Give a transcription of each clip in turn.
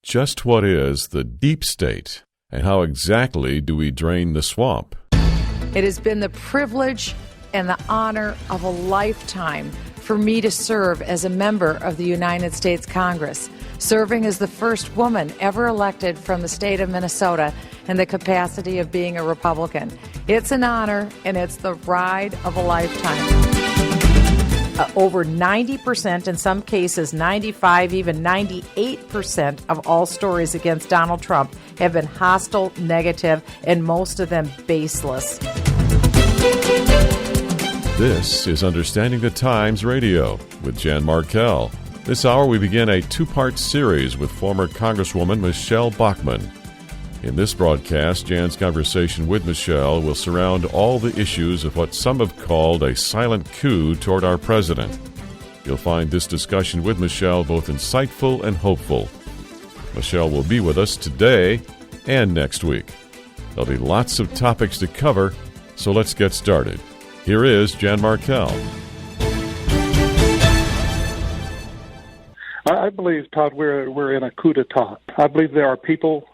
Just what is the deep state, and how exactly do we drain the swamp? It has been the privilege and the honor of a lifetime for me to serve as a member of the United States Congress, serving as the first woman ever elected from the state of Minnesota in the capacity of being a Republican. It's an honor, and it's the ride of a lifetime. Over 90%, in some cases 95, even 98% of all stories against Donald Trump have been hostile, negative, and most of them baseless. This is Understanding the Times Radio with Jan Markell. This hour we begin a two-part series with former Congresswoman Michele Bachmann. In this broadcast, Jan's conversation with Michele will surround all the issues of what some have called a silent coup toward our president. You'll find this discussion with Michele both insightful and hopeful. Michele will be with us today and next week. There'll be lots of topics to cover, so let's get started. Here is Jan Markell. I believe, Todd, we're in a coup d'etat. I believe there are people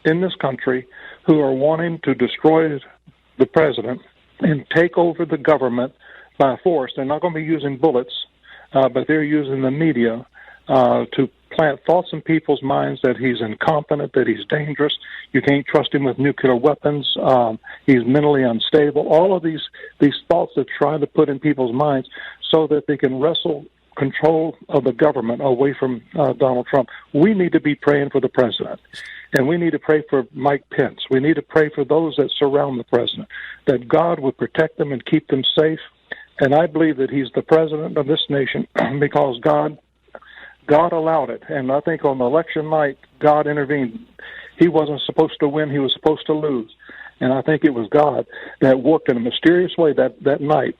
in this country who are wanting to destroy the president and take over the government by force. They're not going to be using bullets, but they're using the media to plant thoughts in people's minds that he's incompetent, that he's dangerous, you can't trust him with nuclear weapons, he's mentally unstable. All of these thoughts they're trying to put in people's minds so that they can wrestle control of the government away from Donald Trump. We need to be praying for the president. And we need to pray for Mike Pence. We need to pray for those that surround the president, that God would protect them and keep them safe. And I believe that he's the president of this nation because God allowed it. And I think on election night, God intervened. He wasn't supposed to win. He was supposed to lose. And I think it was God that worked in a mysterious way that night,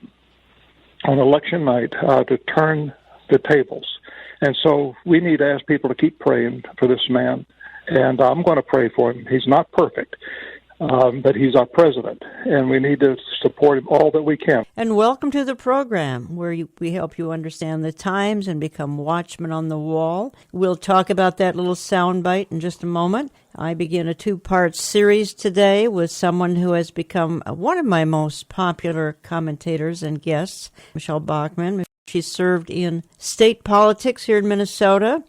on election night, to turn the tables. And so we need to ask people to keep praying for this man. And I'm going to pray for him. He's not perfect, but he's our president, and we need to support him all that we can. And welcome to the program, where we help you understand the times and become watchmen on the wall. We'll talk about that little soundbite in just a moment. I begin a two-part series today with someone who has become one of my most popular commentators and guests, Michele Bachmann. She served in state politics here in Minnesota,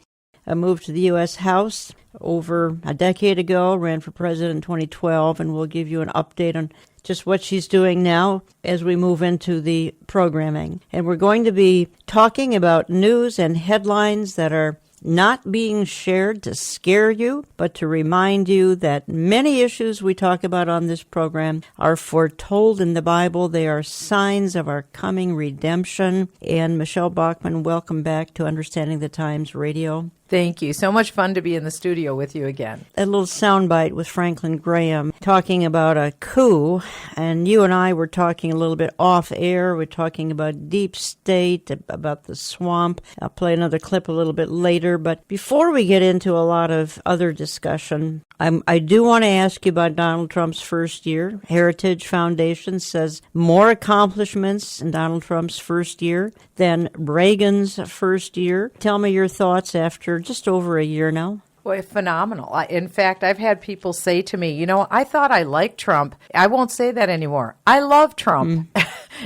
moved to the U.S. House over a decade ago, ran for president in 2012, and we'll give you an update on just what she's doing now as we move into the programming. And we're going to be talking about news and headlines that are not being shared to scare you, but to remind you that many issues we talk about on this program are foretold in the Bible. They are signs of our coming redemption. And Michele Bachmann, welcome back to Understanding the Times Radio. Thank you. So much fun to be in the studio with you again. A little soundbite with Franklin Graham talking about a coup, and you and I were talking a little bit off air. We're talking about deep state, about the swamp. I'll play another clip a little bit later, but before we get into a lot of other discussion, I do want to ask you about Donald Trump's first year. Heritage Foundation says more accomplishments in Donald Trump's first year than Reagan's first year. Tell me your thoughts after just over a year now. Well, phenomenal. In fact, I've had people say to me, I thought I liked Trump. I won't say that anymore. I love Trump.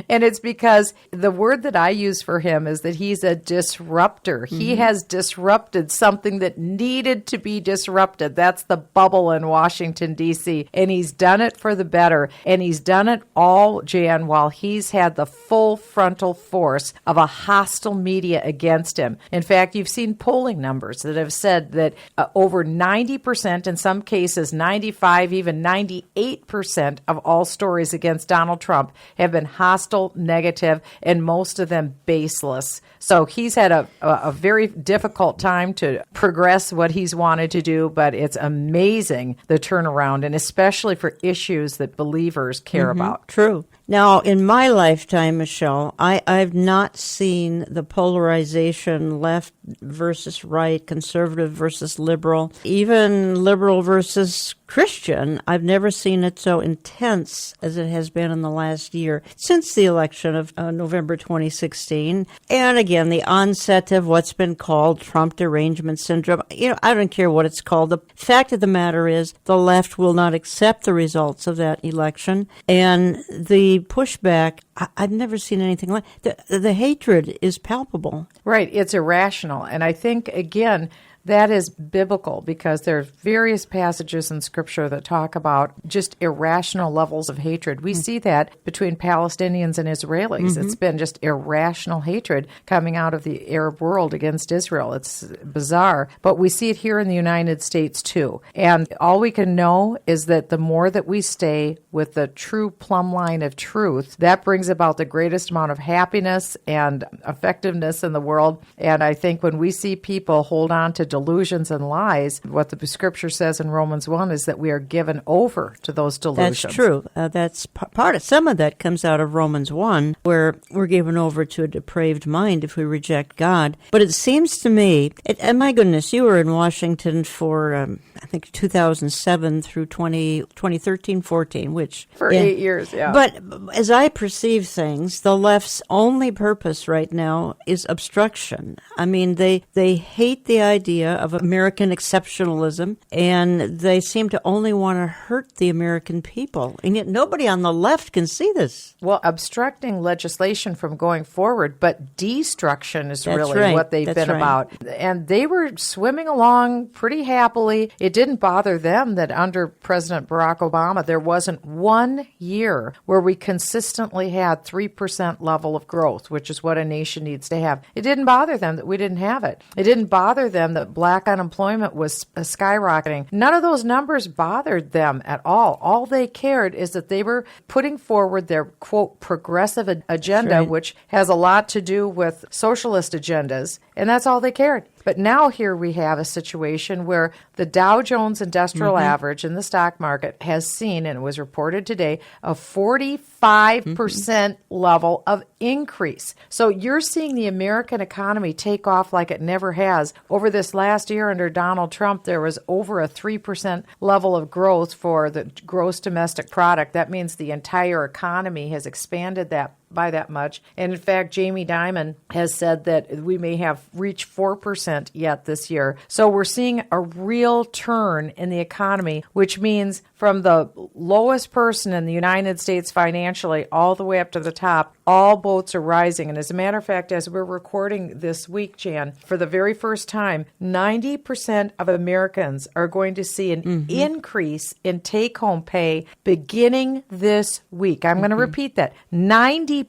And it's because the word that I use for him is that he's a disruptor. Mm-hmm. He has disrupted something that needed to be disrupted. That's the bubble in Washington, D.C. And he's done it for the better. And he's done it all, Jan, while he's had the full frontal force of a hostile media against him. In fact, you've seen polling numbers that have said that over 90%, in some cases 95, even 98% of all stories against Donald Trump have been hostile, negative, and most of them baseless. So he's had a very difficult time to progress what he's wanted to do, but it's amazing the turnaround, and especially for issues that believers care about. True. Now, in my lifetime, Michele, I've not seen the polarization left versus right, conservative versus liberal, even liberal versus Christian. I've never seen it so intense as it has been in the last year since the election of November 2016. And again, the onset of what's been called Trump derangement syndrome. I don't care what it's called. The fact of the matter is the left will not accept the results of that election. And the pushback, I've never seen anything like the hatred is palpable. Right. It's irrational. And I think, again, that is biblical because there are various passages in Scripture that talk about just irrational levels of hatred. We see that between Palestinians and Israelis. It's been just irrational hatred coming out of the Arab world against Israel. It's bizarre. But we see it here in the United States, too. And all we can know is that the more that we stay with the true plumb line of truth, that brings about the greatest amount of happiness and effectiveness in the world. And I think when we see people hold on to delusions and lies, what the Scripture says in Romans 1 is that we are given over to those delusions. That's true. That's part of some of that comes out of Romans 1, where we're given over to a depraved mind if we reject God. But it seems to me, and my goodness, you were in Washington for, I think, 2007 through 2013-14, which... For 8 years, yeah. But as I perceive things, the left's only purpose right now is obstruction. I mean, they hate the idea of American exceptionalism, and they seem to only want to hurt the American people. And yet nobody on the left can see this. Well, obstructing legislation from going forward, but destruction is really right. what they've been about. And they were swimming along pretty happily. It didn't bother them that under President Barack Obama, there wasn't 1 year where we consistently had 3% level of growth, which is what a nation needs to have. It didn't bother them that we didn't have it. It didn't bother them that black unemployment was skyrocketing. None of those numbers bothered them at all. All they cared is that they were putting forward their, quote, progressive agenda, which has a lot to do with socialist agendas, and that's all they cared. But now here we have a situation where the Dow Jones Industrial Average in the stock market has seen, and it was reported today, a 45% level of increase. So you're seeing the American economy take off like it never has. Over this last year under Donald Trump, there was over a 3% level of growth for the gross domestic product. That means the entire economy has expanded that by that much. And in fact, Jamie Dimon has said that we may have reached 4% yet this year. So we're seeing a real turn in the economy, which means from the lowest person in the United States financially all the way up to the top, all boats are rising. And as a matter of fact, as we're recording this week, Jan, for the very first time, 90% of Americans are going to see an increase in take-home pay beginning this week. I'm going to repeat that. 90%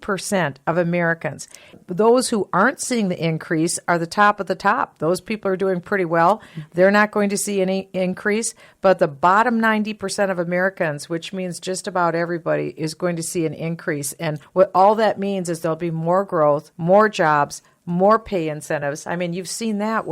of Americans. Those who aren't seeing the increase are the top of the top. Those people are doing pretty well. They're not going to see any increase, but the bottom 90% of Americans, which means just about everybody, is going to see an increase. And what all that means is there'll be more growth, more jobs, more pay incentives. I mean, you've seen that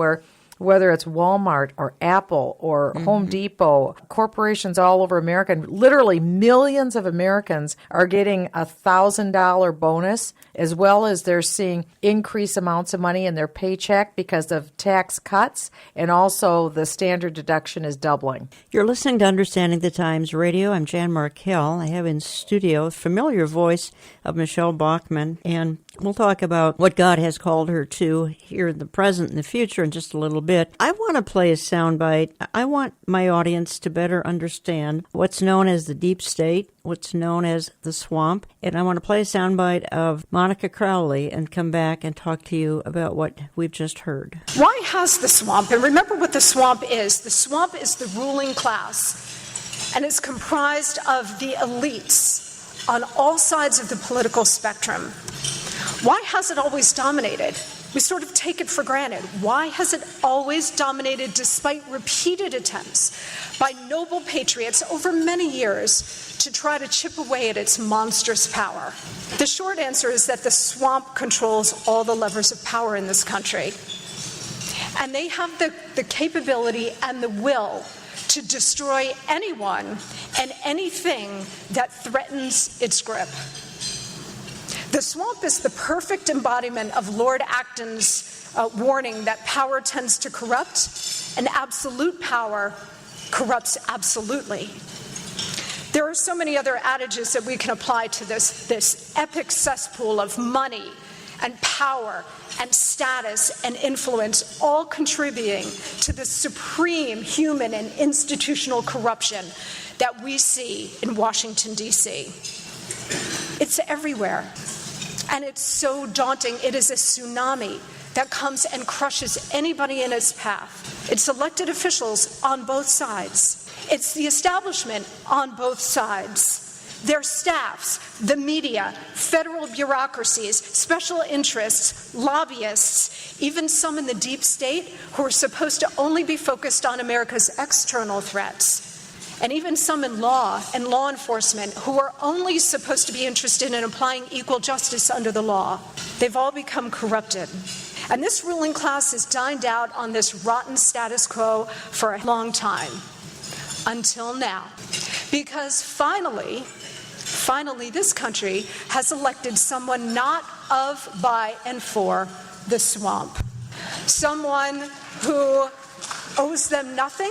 whether it's Walmart or Apple or Home Depot, corporations all over America, literally millions of Americans are getting a $1,000 bonus, as well as they're seeing increased amounts of money in their paycheck because of tax cuts, and also the standard deduction is doubling. You're listening to Understanding the Times Radio. I'm Jan Markell. I have in studio a familiar voice of Michele Bachmann, and we'll talk about what God has called her to here in the present and the future in just a little bit. I want to play a soundbite. I want my audience to better understand what's known as the deep state, what's known as the swamp, and I want to play a soundbite of Monica Crowley and come back and talk to you about what we've just heard. Why has the swamp? And remember what the swamp is. The swamp is the ruling class, and it's comprised of the elites on all sides of the political spectrum. Why has it always dominated? We sort of take it for granted. Why has it always dominated despite repeated attempts by noble patriots over many years to try to chip away at its monstrous power? The short answer is that the swamp controls all the levers of power in this country. And they have the capability and the will to destroy anyone and anything that threatens its grip. The swamp is the perfect embodiment of Lord Acton's warning that power tends to corrupt, and absolute power corrupts absolutely. There are so many other adages that we can apply to this epic cesspool of money and power and status and influence, all contributing to the supreme human and institutional corruption that we see in Washington, D.C. It's everywhere, and it's so daunting. It is a tsunami that comes and crushes anybody in its path. It's elected officials on both sides. It's the establishment on both sides. Their staffs, the media, federal bureaucracies, special interests, lobbyists, even some in the deep state who are supposed to only be focused on America's external threats, and even some in law and law enforcement who are only supposed to be interested in applying equal justice under the law. They've all become corrupted. And this ruling class has dined out on this rotten status quo for a long time, until now. Because finally, this country has elected someone not of, by, and for the swamp. Someone who owes them nothing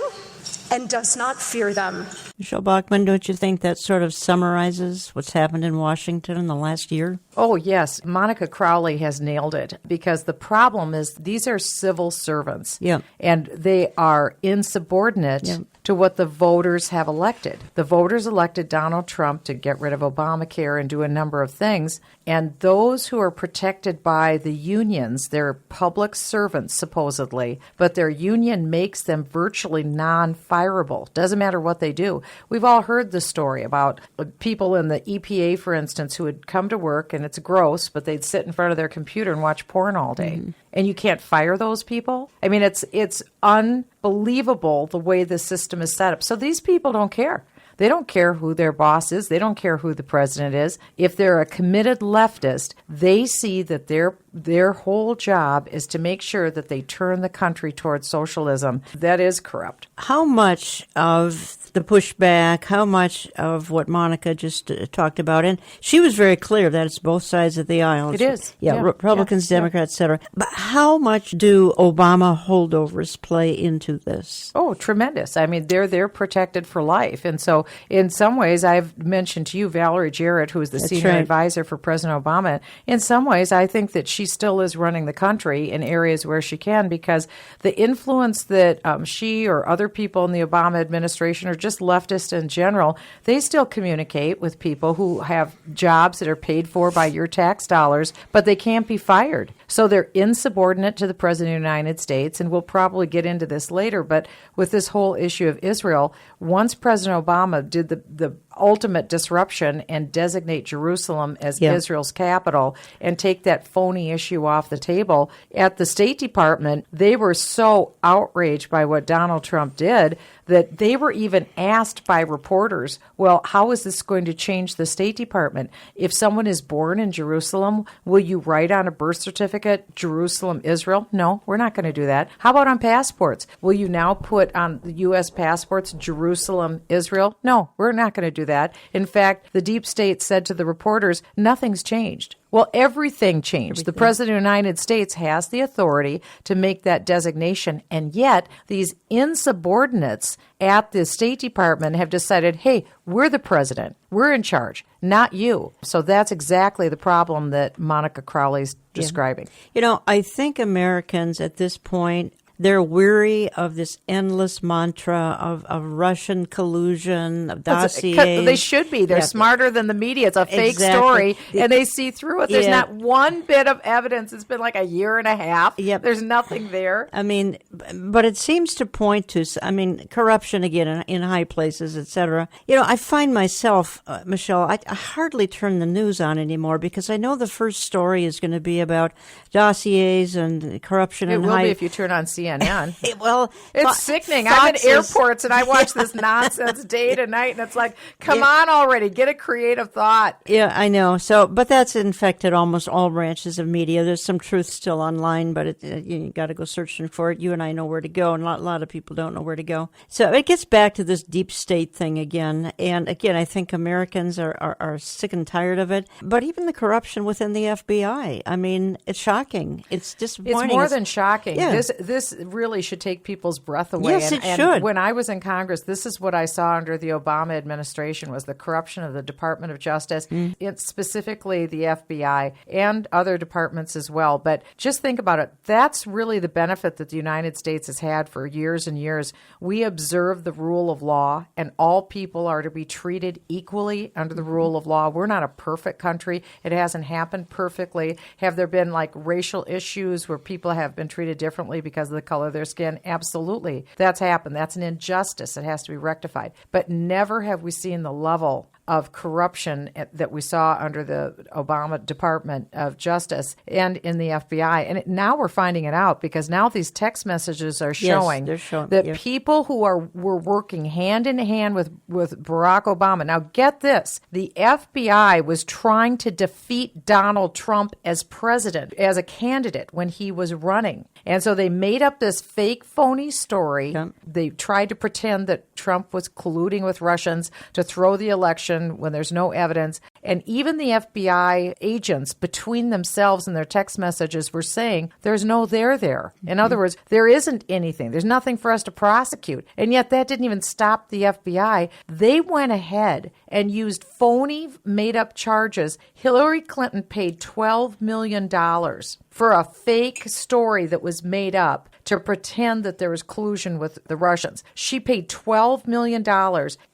and does not fear them. Michele Bachmann, don't you think that sort of summarizes what's happened in Washington in the last year? Oh, yes. Monica Crowley has nailed it, because the problem is these are civil servants. Yeah. And they are insubordinate to what the voters have elected. The voters elected Donald Trump to get rid of Obamacare and do a number of things. And those who are protected by the unions, they're public servants, supposedly, but their union makes them virtually non-fireable. Doesn't matter what they do. We've all heard the story about people in the EPA, for instance, who would come to work, and it's gross, but they'd sit in front of their computer and watch porn all day. Mm-hmm. And you can't fire those people? I mean, it's unbelievable the way the system is set up. So these people don't care. They don't care who their boss is. They don't care who the president is. If they're a committed leftist, they see that their whole job is to make sure that they turn the country towards socialism. That is corrupt. How much of the pushback, how much of what Monica just talked about, and she was very clear that it's both sides of the aisle. It is. Yeah, Republicans, Democrats, et cetera. But how much do Obama holdovers play into this? Oh, tremendous. I mean, they're protected for life. And so in some ways, I've mentioned to you Valerie Jarrett, who is the senior advisor for President Obama. In some ways, I think that she still is running the country in areas where she can, because the influence that she or other people in the Obama administration, or just leftists in general, they still communicate with people who have jobs that are paid for by your tax dollars, but they can't be fired. So they're insubordinate to the President of the United States, and we'll probably get into this later, but with this whole issue of Israel, once President Obama did the ultimate disruption and designate Jerusalem as Israel's capital and take that phony issue off the table, at the State Department, they were so outraged by what Donald Trump did that they were even asked by reporters, well, how is this going to change the State Department? If someone is born in Jerusalem, will you write on a birth certificate, Jerusalem, Israel? No, we're not going to do that. How about on passports? Will you now put on the U.S. passports, Jerusalem, Israel? No, we're not going to do that. In fact, the deep state said to the reporters, nothing's changed. Well, everything changed. The President of the United States has the authority to make that designation, and yet these insubordinates at the State Department have decided, hey, we're the president. We're in charge, not you. So that's exactly the problem that Monica Crowley's describing. You know, I think Americans at this point, they're weary of this endless mantra of Russian collusion, of dossiers. They should be. They're smarter than the media. It's a fake story, and they see through it. There's not one bit of evidence. It's been like a year and a half. Yep. There's nothing there. I mean, but it seems to point to, corruption again in high places, et cetera. You know, I find myself, Michele, I hardly turn the news on anymore because I know the first story is going to be about dossiers and corruption. It will be if you turn on CNN. CNN. Well, It's sickening. I'm in airports and I watch this nonsense day to night, and it's like, come on already, get a creative thought. Yeah, I know. But that's infected almost all branches of media. There's some truth still online, but you got to go searching for it. You and I know where to go, and a lot of people don't know where to go. So it gets back to this deep state thing again. And again, I think Americans are sick and tired of it. But even the corruption within the FBI, I mean, it's shocking. It's disappointing. It's more than shocking. Yeah. This really should take people's breath away. Yes, it should. When I was in Congress, this is what I saw under the Obama administration was the corruption of the Department of Justice, specifically the FBI and other departments as well. But just think about it. That's really the benefit that the United States has had for years and years. We observe the rule of law, and all people are to be treated equally under the rule of law. We're not a perfect country. It hasn't happened perfectly. Have there been like racial issues where people have been treated differently because of the color of their skin? Absolutely. That's happened. That's an injustice. It has to be rectified. But never have we seen the level of corruption that we saw under the Obama Department of Justice and in the FBI. And now we're finding it out because now these text messages are showing that people who were working hand in hand with Barack Obama. Now get this, the FBI was trying to defeat Donald Trump as president, as a candidate when he was running. And so they made up this fake, phony story. Yep. They tried to pretend that Trump was colluding with Russians to throw the election when there's no evidence. And even the FBI agents between themselves and their text messages were saying there's no there there. In other words, there isn't anything. There's nothing for us to prosecute. And yet that didn't even stop the FBI. They went ahead and used phony, made-up charges. Hillary Clinton paid $12 million for a fake story that was made up to pretend that there was collusion with the Russians. She paid $12 million,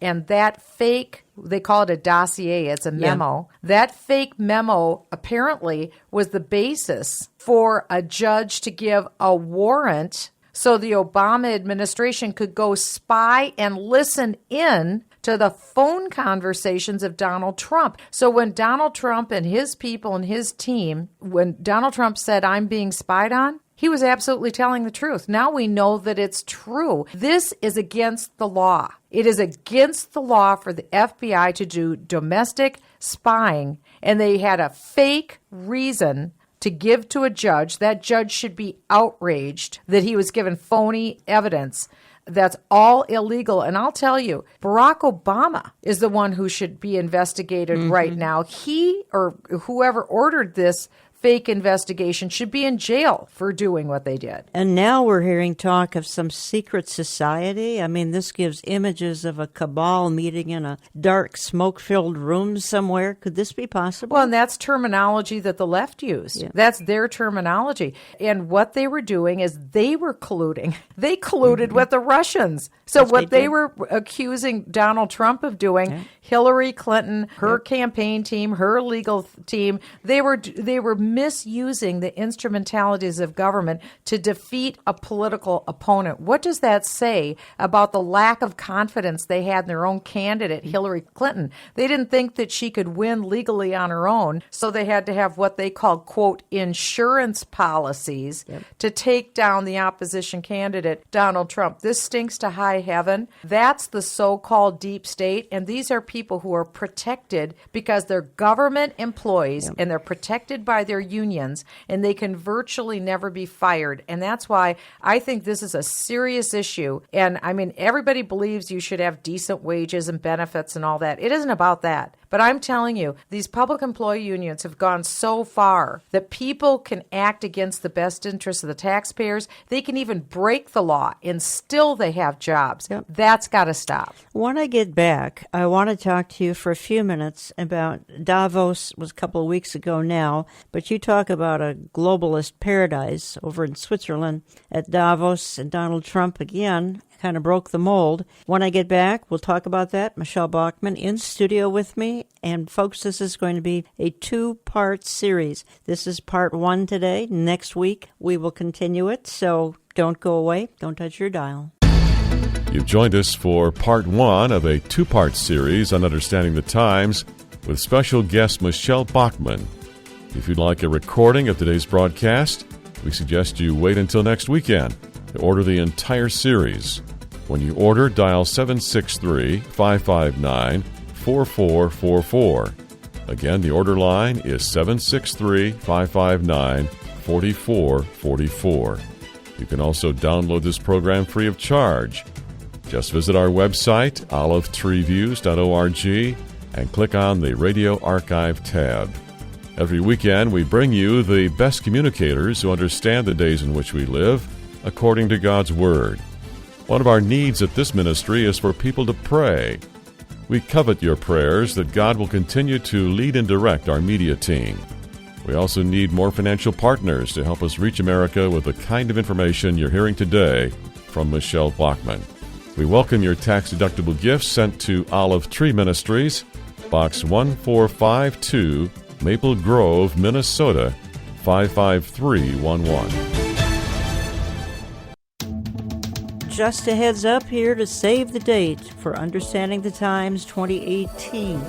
and that fake, they call it a dossier, it's a memo. Yeah. That fake memo apparently was the basis for a judge to give a warrant so the Obama administration could go spy and listen in to the phone conversations of Donald Trump. So when Donald Trump and his people and his team, when Donald Trump said, I'm being spied on, he was absolutely telling the truth. Now we know that it's true. This is against the law. It is against the law for the FBI to do domestic spying, and they had a fake reason to give to a judge. That judge should be outraged that he was given phony evidence. That's all illegal. And I'll tell you, Barack Obama is the one who should be investigated right now. He or whoever ordered this fake investigation should be in jail for doing what they did. And now we're hearing talk of some secret society. I mean, this gives images of a cabal meeting in a dark, smoke-filled room somewhere. Could this be possible? Well, and that's terminology that the left used. Yeah. That's their terminology. And what they were doing is they were colluding. They colluded with the Russians. So what they were accusing Donald Trump of doing, Hillary Clinton, her campaign team, her legal team, they were misusing the instrumentalities of government to defeat a political opponent. What does that say about the lack of confidence they had in their own candidate, Hillary Clinton? They didn't think that she could win legally on her own, so they had to have what they called, quote, insurance policies to take down the opposition candidate, Donald Trump. This stinks to high heaven. That's the so-called deep state, and these are people who are protected because they're government employees and they're protected by their unions, and they can virtually never be fired. And that's why I think this is a serious issue. And I mean, everybody believes you should have decent wages and benefits and all that. It isn't about that. But I'm telling you, these public employee unions have gone so far that people can act against the best interests of the taxpayers. They can even break the law, and still they have jobs. Yep. That's got to stop. When I get back, I want to talk to you for a few minutes about Davos. Was a couple of weeks ago now, but you talk about a globalist paradise over in Switzerland at Davos, and Donald Trump again kind of broke the mold. When I get back, we'll talk about that. Michele Bachmann in studio with me. And folks, this is going to be a two-part series. This is part 1 today. Next week, we will continue it. So don't go away. Don't touch your dial. You've joined us for part 1 of a two-part series on Understanding the Times with special guest Michele Bachmann. If you'd like a recording of today's broadcast, we suggest you wait until next weekend. to order the entire series. When you order, dial 763-559-4444. Again, the order line is 763-559-4444. You can also download this program free of charge. Just visit our website, olivetreeviews.org, and click on the Radio Archive tab. Every weekend, we bring you the best communicators who understand the days in which we live according to God's Word. One of our needs at this ministry is for people to pray. We covet your prayers that God will continue to lead and direct our media team. We also need more financial partners to help us reach America with the kind of information you're hearing today from Michele Bachmann. We welcome your tax-deductible gifts sent to Olive Tree Ministries, Box 1452, Maple Grove, Minnesota, 55311. Just a heads up here to save the date for Understanding the Times 2018.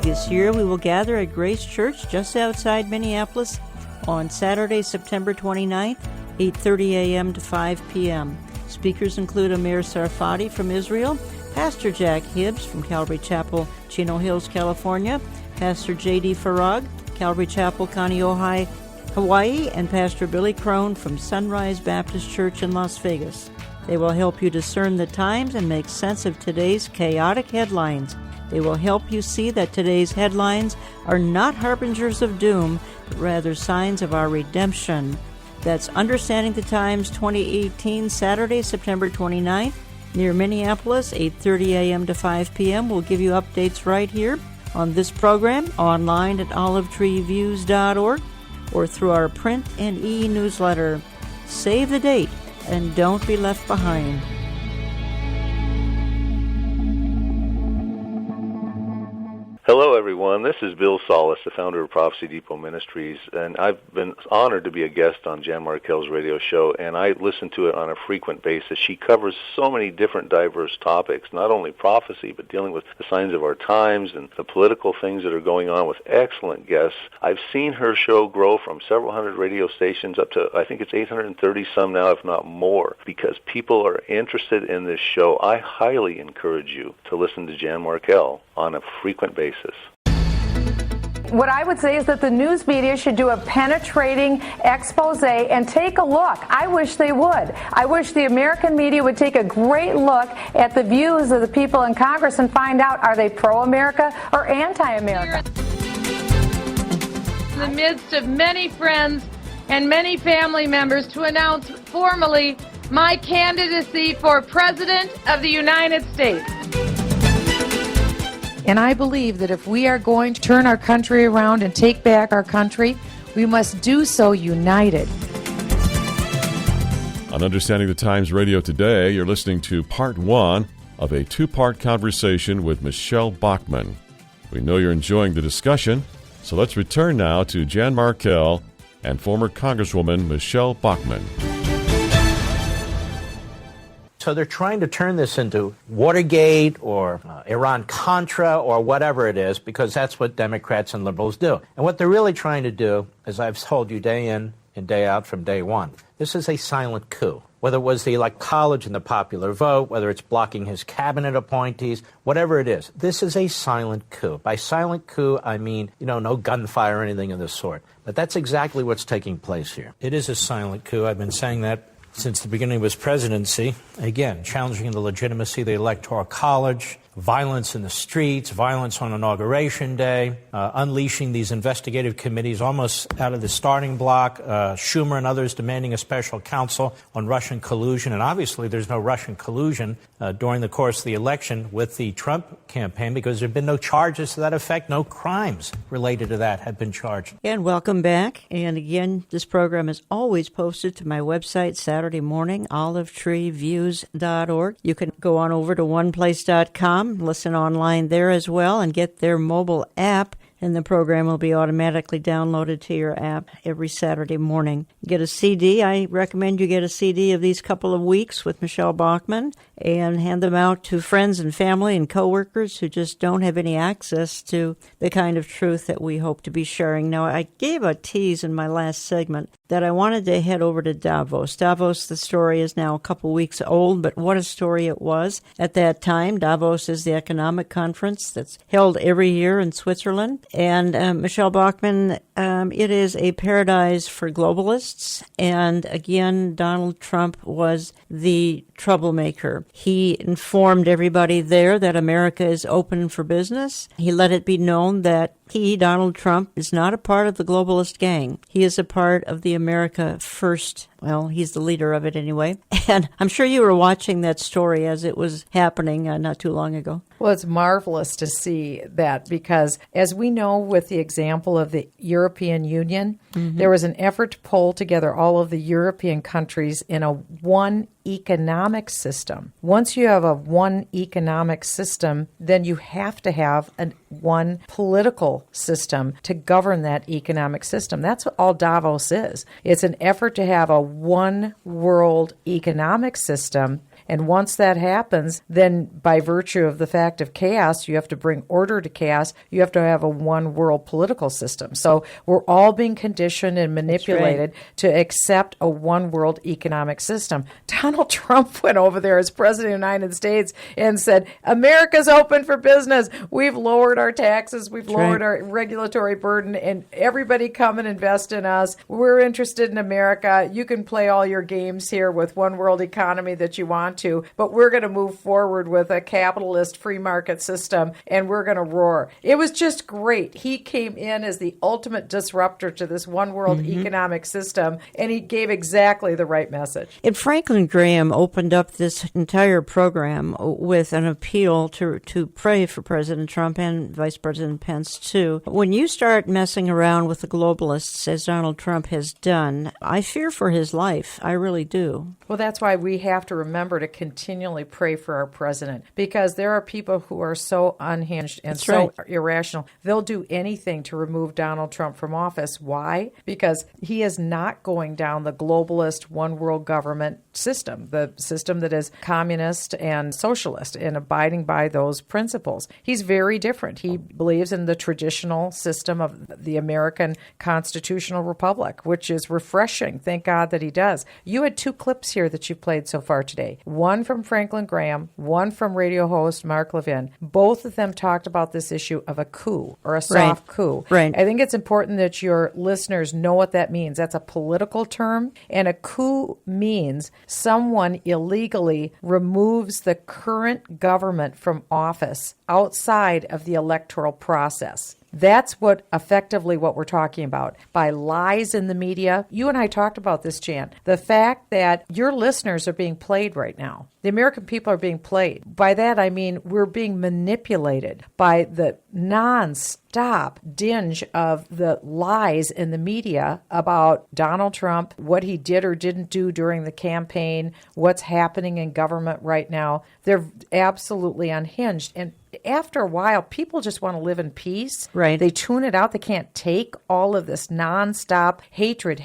This year we will gather at Grace Church just outside Minneapolis on Saturday, September 29th, 8:30 a.m. to 5 p.m. Speakers include Amir Sarfati from Israel, Pastor Jack Hibbs from Calvary Chapel, Chino Hills, California, Pastor J.D. Farag, Calvary Chapel, Kaneohe, Hawaii, and Pastor Billy Crone from Sunrise Baptist Church in Las Vegas. They will help you discern the times and make sense of today's chaotic headlines. They will help you see that today's headlines are not harbingers of doom, but rather signs of our redemption. That's Understanding the Times 2018, Saturday, September 29th, near Minneapolis, 8:30 a.m. to 5 p.m. We'll give you updates right here on this program, online at olivetreeviews.org, or through our print and e-newsletter. Save the date and don't be left behind. Hello, everyone. This is Bill Solis, the founder of Prophecy Depot Ministries, and I've been honored to be a guest on Jan Markell's radio show, and I listen to it on a frequent basis. She covers so many different diverse topics, not only prophecy, but dealing with the signs of our times and the political things that are going on with excellent guests. I've seen her show grow from several hundred radio stations up to, I think it's 830 some now, if not more, because people are interested in this show. I highly encourage you to listen to Jan Markell on a frequent basis. What I would say is that the news media should do a penetrating expose and take a look. I wish they would. I wish the American media would take a great look at the views of the people in Congress and find out, are they pro-America or anti-America? In the midst of many friends and many family members, to announce formally my candidacy for President of the United States. And I believe that if we are going to turn our country around and take back our country, we must do so united. On Understanding the Times Radio today, you're listening to part one of a two-part conversation with Michele Bachmann. We know you're enjoying the discussion, so let's return now to Jan Markell and former Congresswoman Michele Bachmann. So they're trying to turn this into Watergate or Iran-Contra or whatever it is, because that's what Democrats and liberals do. And what they're really trying to do, as I've told you day in and day out from day one, this is a silent coup. Whether it was the college and the popular vote, whether it's blocking his cabinet appointees, whatever it is, this is a silent coup. By silent coup, I mean, no gunfire or anything of this sort. But that's exactly what's taking place here. It is a silent coup. I've been saying that since the beginning of his presidency. Again, challenging the legitimacy of the Electoral College, violence in the streets, violence on Inauguration Day, unleashing these investigative committees almost out of the starting block, Schumer and others demanding a special counsel on Russian collusion. And obviously there's no Russian collusion during the course of the election with the Trump campaign, because there have been no charges to that effect. No crimes related to that have been charged. And welcome back. And again, this program is always posted to my website Saturday morning, olivetreeviews.org. You can go on over to oneplace.com, listen online there as well, and get their mobile app, and the program will be automatically downloaded to your app every Saturday morning. Get a CD. I recommend you get a CD of these couple of weeks with Michele Bachmann and hand them out to friends and family and coworkers who just don't have any access to the kind of truth that we hope to be sharing. Now, I gave a tease in my last segment that I wanted to head over to Davos. Davos, the story is now a couple weeks old, but what a story it was at that time. Davos is the economic conference that's held every year in Switzerland. And Michele Bachmann, it is a paradise for globalists. And again, Donald Trump was the troublemaker. He informed everybody there that America is open for business. He let it be known that he, Donald Trump, is not a part of the globalist gang. He is a part of the America First. Well, he's the leader of it anyway. And I'm sure you were watching that story as it was happening not too long ago. Well, it's marvelous to see that because, as we know with the example of the European Union, there was an effort to pull together all of the European countries in a one economic system. Once you have a one economic system, then you have to have one political system to govern that economic system. That's what all Davos is. It's an effort to have a one world economic system. And once that happens, then by virtue of the fact of chaos, you have to bring order to chaos. You have to have a one world political system. So we're all being conditioned and manipulated to accept a one world economic system. Donald Trump went over there as president of the United States and said, America's open for business. We've lowered our taxes. We've lowered our regulatory burden, and everybody come and invest in us. We're interested in America. You can play all your games here with one world economy that you want to, but we're going to move forward with a capitalist free market system, and we're going to roar. It was just great. He came in as the ultimate disruptor to this one world economic system, and he gave exactly the right message. And Franklin Graham opened up this entire program with an appeal to pray for President Trump and Vice President Pence, too. When you start messing around with the globalists, as Donald Trump has done, I fear for his life. I really do. Well, that's why we have to remember to continually pray for our president, because there are people who are so unhinged and irrational. They'll do anything to remove Donald Trump from office. Why? Because he is not going down the globalist one world government system, the system that is communist and socialist and abiding by those principles. He's very different. He believes in the traditional system of the American constitutional republic, which is refreshing. Thank God that he does. You had two clips here that you played so far today. One from Franklin Graham, one from radio host Mark Levin. Both of them talked about this issue of a coup or a soft coup. Right. I think it's important that your listeners know what that means. That's a political term, and a coup means someone illegally removes the current government from office outside of the electoral process. That's what we're talking about. By lies in the media. You and I talked about this, Jan. The fact that your listeners are being played right now. The American people are being played. By that, I mean we're being manipulated by the non-stop dinge of the lies in the media about Donald Trump, what he did or didn't do during the campaign, what's happening in government right now. They're absolutely unhinged. And after a while, people just want to live in peace. Right. They tune it out. They can't take all of this nonstop hatred.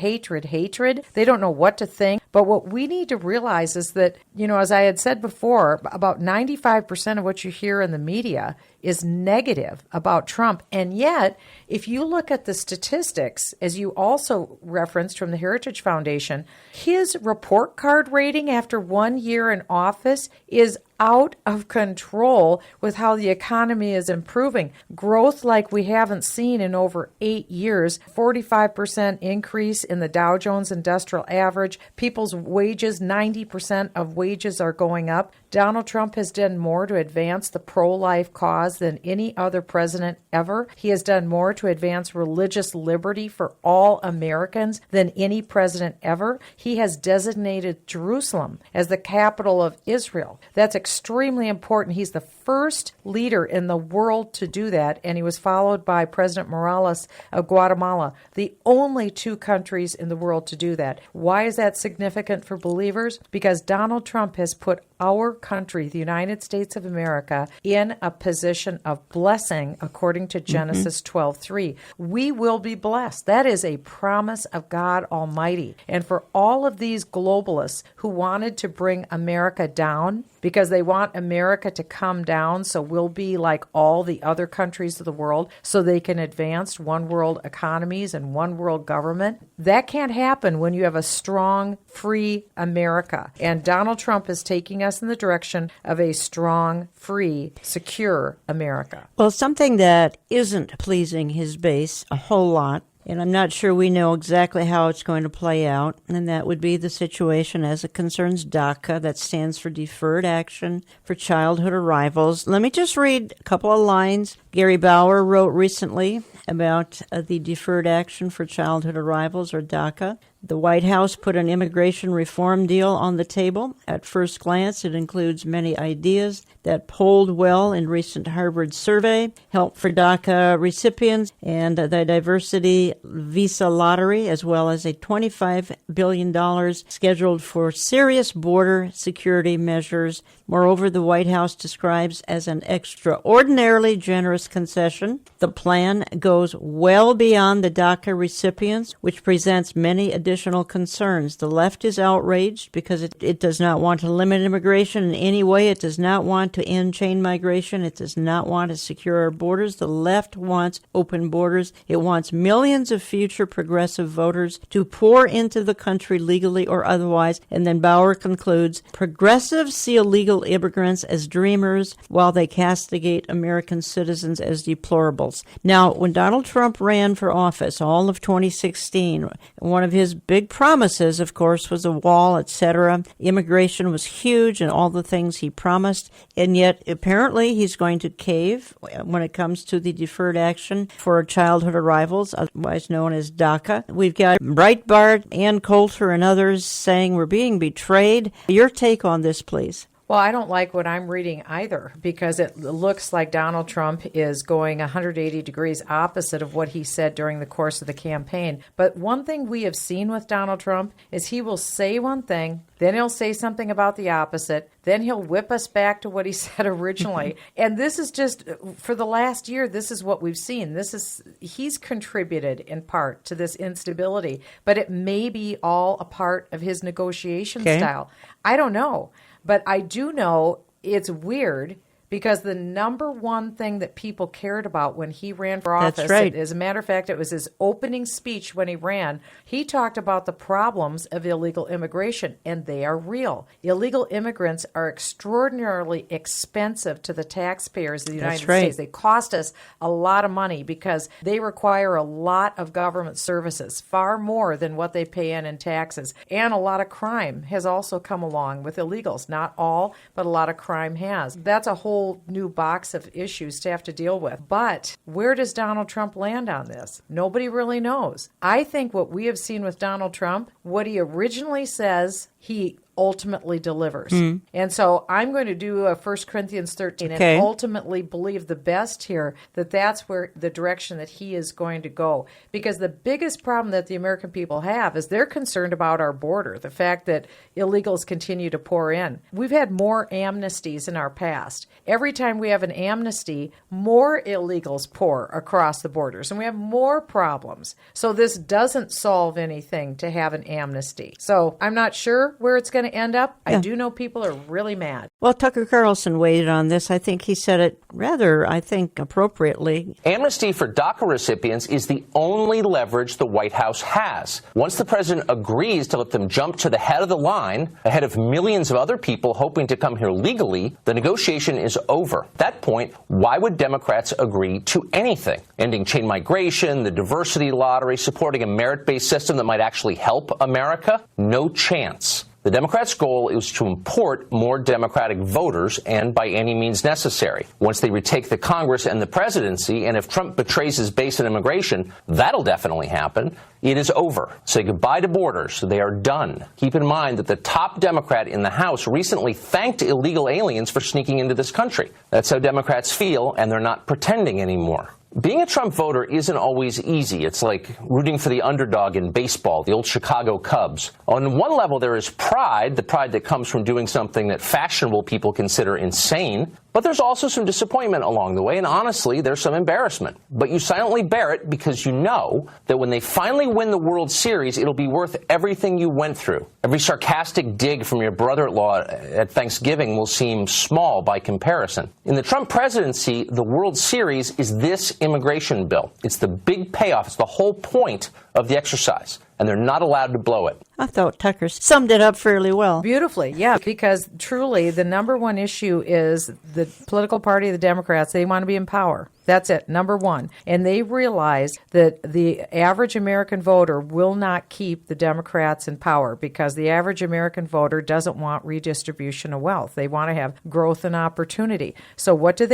They don't know what to think. But what we need to realize is that, as I had said before, about 95% of what you hear in the media is negative about Trump. And yet, if you look at the statistics, as you also referenced from the Heritage Foundation, his report card rating after 1 year in office is out of control with how the economy is improving. Growth like we haven't seen in over 8 years, 45% increase in the Dow Jones Industrial Average. People's wages, 90% of wages are going up. Donald Trump has done more to advance the pro-life cause than any other president ever. He has done more to advance religious liberty for all Americans than any president ever. He has designated Jerusalem as the capital of Israel. That's extremely important. He's the first leader in the world to do that, and he was followed by President Morales of Guatemala, the only two countries in the world to do that. Why is that significant for believers? Because Donald Trump has put our country, the United States of America, in a position of blessing according to Genesis 12:3. We will be blessed. That is a promise of God Almighty. And for all of these globalists who wanted to bring America down because they want America to come down so we'll be like all the other countries of the world so they can advance one world economies and one world government, that can't happen when you have a strong, free America. And Donald Trump is taking us in the direction of a strong, free, secure America. Well, something that isn't pleasing his base a whole lot, and I'm not sure we know exactly how it's going to play out, and that would be the situation as it concerns DACA, that stands for Deferred Action for Childhood Arrivals. Let me just read a couple of lines. Gary Bauer wrote recently about the Deferred Action for Childhood Arrivals, or DACA. The White House put an immigration reform deal on the table. At first glance, it includes many ideas that polled well in recent Harvard survey, help for DACA recipients, and the diversity visa lottery, as well as a $25 billion scheduled for serious border security measures. Moreover, the White House describes as an extraordinarily generous concession. The plan goes well beyond the DACA recipients, which presents many additional concerns. The left is outraged because it does not want to limit immigration in any way. It does not want to end chain migration. It does not want to secure our borders. The left wants open borders. It wants millions of future progressive voters to pour into the country legally or otherwise. And then Bauer concludes, progressives see illegal immigrants as dreamers while they castigate American citizens as deplorables. Now, when Donald Trump ran for office, all of 2016, one of his big promises, of course, was a wall, etc. Immigration was huge and all the things he promised, and yet apparently he's going to cave when it comes to the Deferred Action for Childhood Arrivals, otherwise known as DACA. We've got Breitbart, Ann Coulter, and others saying we're being betrayed. Your take on this, please. Well, I don't like what I'm reading either, because it looks like Donald Trump is going 180 degrees opposite of what he said during the course of the campaign. But one thing we have seen with Donald Trump is he will say one thing, then he'll say something about the opposite, then he'll whip us back to what he said originally. And this is just, for the last year, this is what we've seen. He's contributed in part to this instability, but it may be all a part of his negotiation style. I don't know. But I do know it's weird because the number one thing that people cared about when he ran for office, that's right. As a matter of fact, it was his opening speech when he ran. He talked about the problems of illegal immigration, and they are real. Illegal immigrants are extraordinarily expensive to the taxpayers of the United States. They cost us a lot of money because they require a lot of government services, far more than what they pay in taxes. And a lot of crime has also come along with illegals. Not all, but a lot of crime has. That's a whole new box of issues to have to deal with. But where does Donald Trump land on this? Nobody really knows. I think what we have seen with Donald Trump, what he originally says, he ultimately delivers. And so I'm going to do a 1 Corinthians 13 and ultimately believe the best here, that's where the direction that he is going to go. Because the biggest problem that the American people have is they're concerned about our border, the fact that illegals continue to pour in. We've had more amnesties in our past. Every time we have an amnesty, more illegals pour across the borders, and we have more problems. So this doesn't solve anything to have an amnesty. So I'm not sure where it's going to end up. I do know people are really mad. Well, Tucker Carlson weighed on this. I think he said it rather, appropriately. Amnesty for DACA recipients is the only leverage the White House has. Once the president agrees to let them jump to the head of the line, ahead of millions of other people hoping to come here legally, the negotiation is over. At that point, why would Democrats agree to anything? Ending chain migration, the diversity lottery, supporting a merit-based system that might actually help America? No chance. The Democrats' goal is to import more Democratic voters, and by any means necessary. Once they retake the Congress and the presidency, and if Trump betrays his base in immigration, that'll definitely happen. It is over. Say goodbye to borders. They are done. Keep in mind that the top Democrat in the House recently thanked illegal aliens for sneaking into this country. That's how Democrats feel, and they're not pretending anymore. Being a Trump voter isn't always easy. It's like rooting for the underdog in baseball, the old Chicago Cubs. On one level, there is pride, the pride that comes from doing something that fashionable people consider insane. But there's also some disappointment along the way, and honestly, there's some embarrassment. But you silently bear it because you know that when they finally win the World Series, it'll be worth everything you went through. Every sarcastic dig from your brother-in-law at Thanksgiving will seem small by comparison. In the Trump presidency, the World Series is this immigration bill. It's the big payoff. It's the whole point of the exercise. And they're not allowed to blow it. I thought Tucker summed it up fairly well. Beautifully, yeah, because truly the number one issue is the political party of the Democrats. They want to be in power. That's it, number one. And they realize that the average American voter will not keep the Democrats in power because the average American voter doesn't want redistribution of wealth. They want to have growth and opportunity. So what do?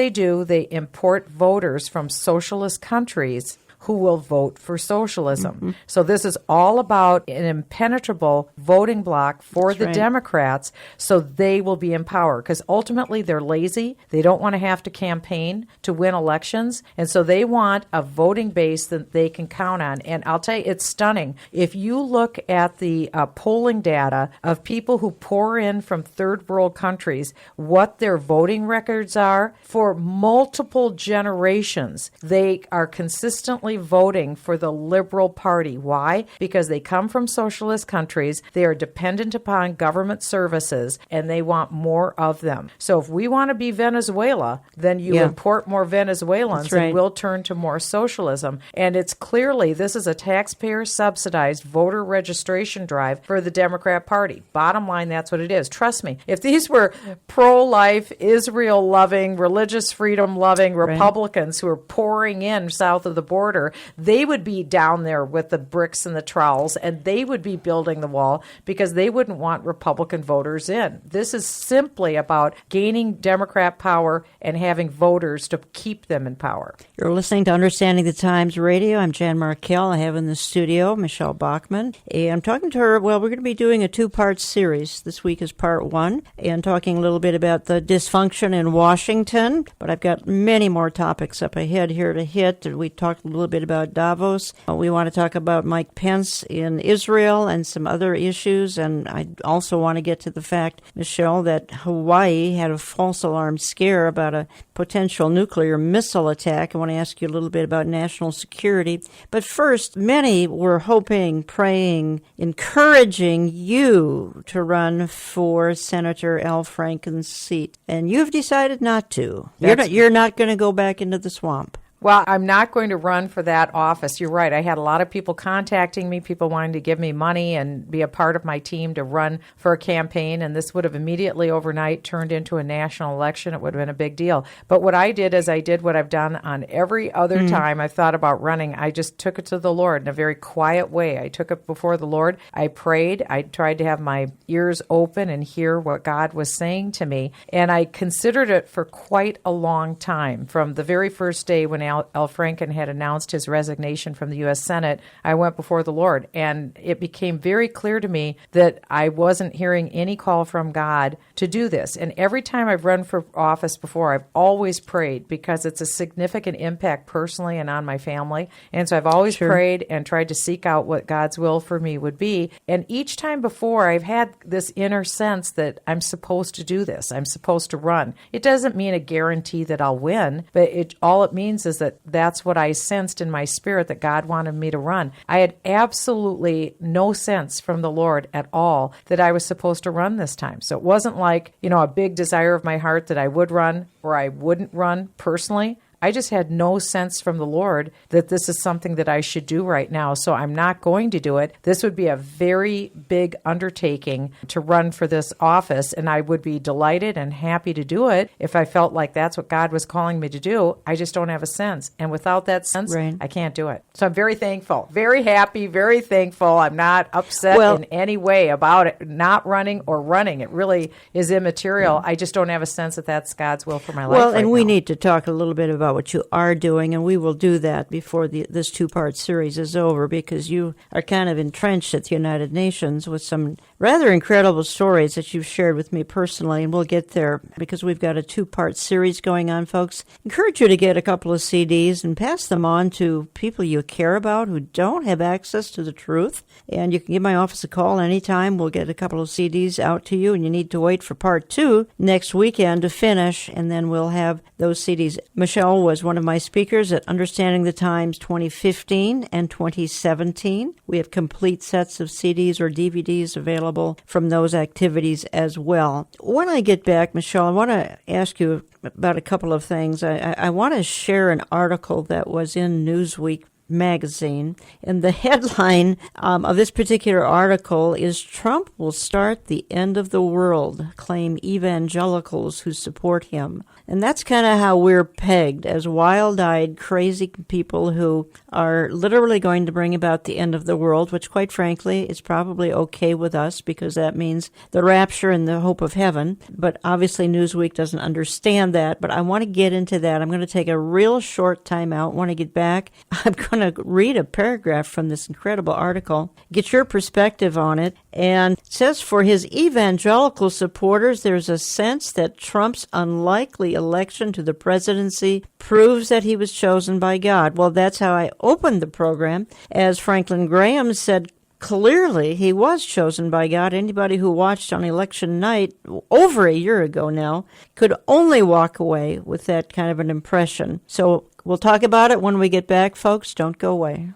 They import voters from socialist countries who will vote for socialism. Mm-hmm. So this is all about an impenetrable voting bloc for the Democrats so they will be in power because ultimately they're lazy. They don't want to have to campaign to win elections. And so they want a voting base that they can count on. And I'll tell you, it's stunning. If you look at the polling data of people who pour in from third world countries, what their voting records are for multiple generations, they are consistently voting for the Liberal Party. Why? Because they come from socialist countries, they are dependent upon government services, and they want more of them. So if we want to be Venezuela, then you import more Venezuelans and we'll turn to more socialism. And it's clearly, this is a taxpayer-subsidized voter registration drive for the Democrat Party. Bottom line, that's what it is. Trust me, if these were pro-life, Israel-loving, religious freedom-loving Republicans who are pouring in south of the border, they would be down there with the bricks and the trowels, and they would be building the wall because they wouldn't want Republican voters in. This is simply about gaining Democrat power and having voters to keep them in power. You're listening to Understanding the Times Radio. I'm Jan Markell. I have in the studio Michele Bachmann. And I'm talking to her. Well, we're going to be doing a two-part series. This week is part one, and talking a little bit about the dysfunction in Washington. But I've got many more topics up ahead here to hit. We talked a little bit about Davos. We want to talk about Mike Pence in Israel and some other issues. And I also want to get to the fact, Michele, that Hawaii had a false alarm scare about a potential nuclear missile attack. I want to ask you a little bit about national security. But first, many were hoping, praying, encouraging you to run for Senator Al Franken's seat. And you've decided not to. You're not going to go back into the swamp. Well, I'm not going to run for that office. You're right. I had a lot of people contacting me, people wanting to give me money and be a part of my team to run for a campaign, and this would have immediately overnight turned into a national election. It would have been a big deal. But what I did is I did what I've done on every other time I've thought about running. I just took it to the Lord in a very quiet way. I took it before the Lord. I prayed. I tried to have my ears open and hear what God was saying to me, and I considered it for quite a long time. From the very first day when Al Franken had announced his resignation from the U.S. Senate, I went before the Lord, and it became very clear to me that I wasn't hearing any call from God to do this. And every time I've run for office before, I've always prayed because it's a significant impact personally and on my family. And so I've always prayed and tried to seek out what God's will for me would be. And each time before, I've had this inner sense that I'm supposed to do this. I'm supposed to run. It doesn't mean a guarantee that I'll win, but all it means is that that's what I sensed in my spirit, that God wanted me to run. I had absolutely no sense from the Lord at all that I was supposed to run this time. So it wasn't like, a big desire of my heart that I would run or I wouldn't run personally. I just had no sense from the Lord that this is something that I should do right now, so I'm not going to do it. This would be a very big undertaking to run for this office, and I would be delighted and happy to do it if I felt like that's what God was calling me to do. I just don't have a sense, and without that sense, I can't do it. So I'm very thankful, very happy, very thankful. I'm not upset in any way about it, not running or running. It really is immaterial. I just don't have a sense that that's God's will for my life. Well, and we need to talk a little bit about what you are doing, and we will do that before this two-part series is over, because you are kind of entrenched at the United Nations with some rather incredible stories that you've shared with me personally, and we'll get there because we've got a 2-part series going on, folks. Encourage you to get a couple of CDs and pass them on to people you care about who don't have access to the truth. And you can give my office a call anytime. We'll get a couple of CDs out to you, and you need to wait for part 2 next weekend to finish, and then we'll have those CDs. Michele was one of my speakers at Understanding the Times 2015 and 2017. We have complete sets of CDs or DVDs available from those activities as well. When I get back, Michele, I want to ask you about a couple of things. I want to share an article that was in Newsweek magazine, and the headline of this particular article is "Trump will start the end of the world, claim evangelicals who support him." And that's kind of how we're pegged, as wild-eyed, crazy people who are literally going to bring about the end of the world, which, quite frankly, is probably okay with us because that means the rapture and the hope of heaven. But obviously Newsweek doesn't understand that. But I want to get into that. I'm going to take a real short time out. When I get back, I'm going to read a paragraph from this incredible article, get your perspective on it. And it says, for his evangelical supporters, there's a sense that Trump's unlikely election to the presidency proves that he was chosen by God. Well, that's how I opened the program. As Franklin Graham said, clearly he was chosen by God. Anybody who watched on election night over a year ago now could only walk away with that kind of an impression. So we'll talk about it when we get back, folks. Don't go away.